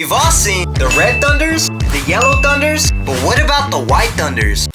We've all seen the red thunders, the yellow thunders, but what about the white thunders?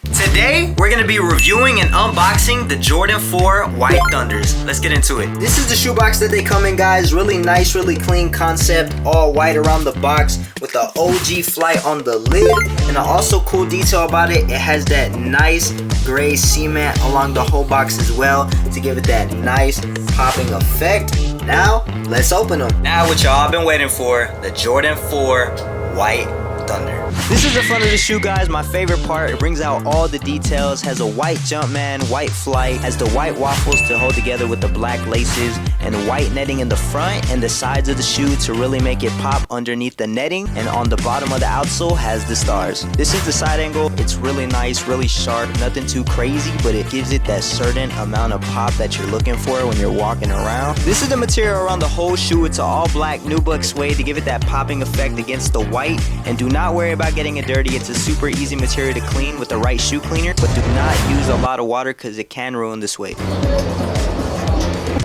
Today, we're gonna be reviewing and unboxing the Jordan 4 White Thunders. Let's get into it. This is the shoebox that they come in, guys. Really nice, really clean concept. All white around the box with the OG Flight on the lid. And also cool detail about it, it has that nice gray cement along the whole box as well to give it that nice popping effect. Now, let's open them. Now what y'all been waiting for, the Jordan 4 White Thunder. This is the front of the shoe, guys. My favorite part. It brings out all the details. Has a white Jumpman, white Flight, has the white waffles to hold together with the black laces, and white netting in the front and the sides of the shoe to really make it pop underneath the netting. And on the bottom of the outsole has the stars. This is the side angle. It's really nice, really sharp, nothing too crazy, but it gives it that certain amount of pop that you're looking for when you're walking around. This is the material around the whole shoe. It's an all black nubuck suede to give it that popping effect against the white. And do not worry about getting it dirty. It's a super easy material to clean with the right shoe cleaner, but do not use a lot of water because it can ruin the suede.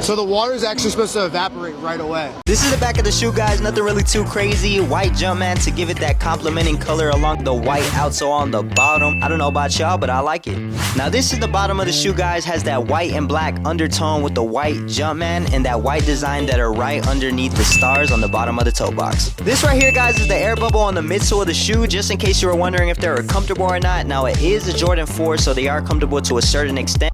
So the water is actually supposed to evaporate right away. This is the back of the shoe, guys. Nothing really too crazy. White Jumpman to give it that complementing color along the white outsole on the bottom. I don't know about y'all, but I like it. Now this is the bottom of the shoe, guys. Has that white and black undertone with the white Jumpman and that white design that are right underneath the stars on the bottom of the toe box. This right here, guys, is the air bubble on the midsole of the shoe, just in case you were wondering if they were comfortable or not. Now it is a Jordan 4, so they are comfortable to a certain extent,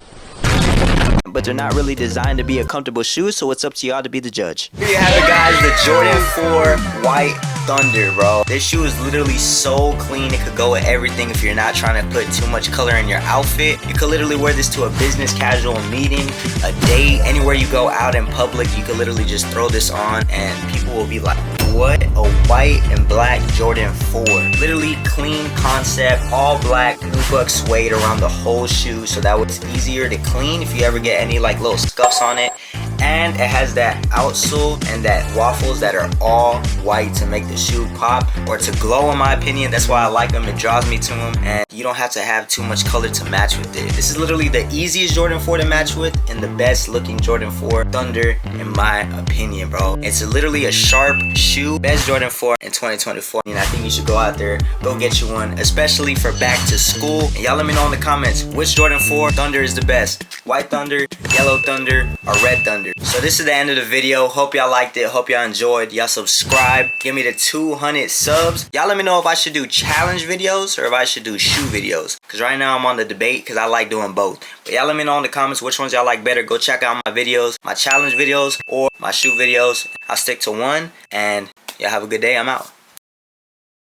but they're not really designed to be a comfortable shoe, so it's up to y'all to be the judge. Here you have it, guys, the Jordan 4 White Thunder, bro. This shoe is literally so clean. It could go with everything. If you're not trying to put too much color in your outfit, you could literally wear this to a business casual meeting, a date, anywhere you go out in public. You could literally just throw this on and people will be like, what a white and black Jordan 4. Literally clean concept, all black nubuck suede around the whole shoe, so that was easier to clean if you ever get any like little scuffs on it. And it has that outsole and that waffles that are all white to make the shoe pop or to glow, in my opinion. That's why I like them. It draws me to them, and you don't have to have too much color to match with it. This is literally the easiest Jordan 4 to match with and the best looking Jordan 4 Thunder, in my opinion, bro. It's literally a sharp shoe. Best Jordan 4 in 2024. And I think you should go out there, go get you one, especially for back to school. And y'all let me know in the comments which Jordan 4 Thunder is the best. White Thunder, yellow Thunder, or red Thunder. So this is the end of the video. Hope y'all liked it. Hope y'all enjoyed. Y'all subscribe. Give me the 200 subs. Y'all let me know if I should do challenge videos or if I should do shoe videos. Because right now I'm on the debate because I like doing both. But y'all let me know in the comments which ones y'all like better. Go check out my videos, my challenge videos or my shoe videos. I'll stick to one. And y'all have a good day. I'm out.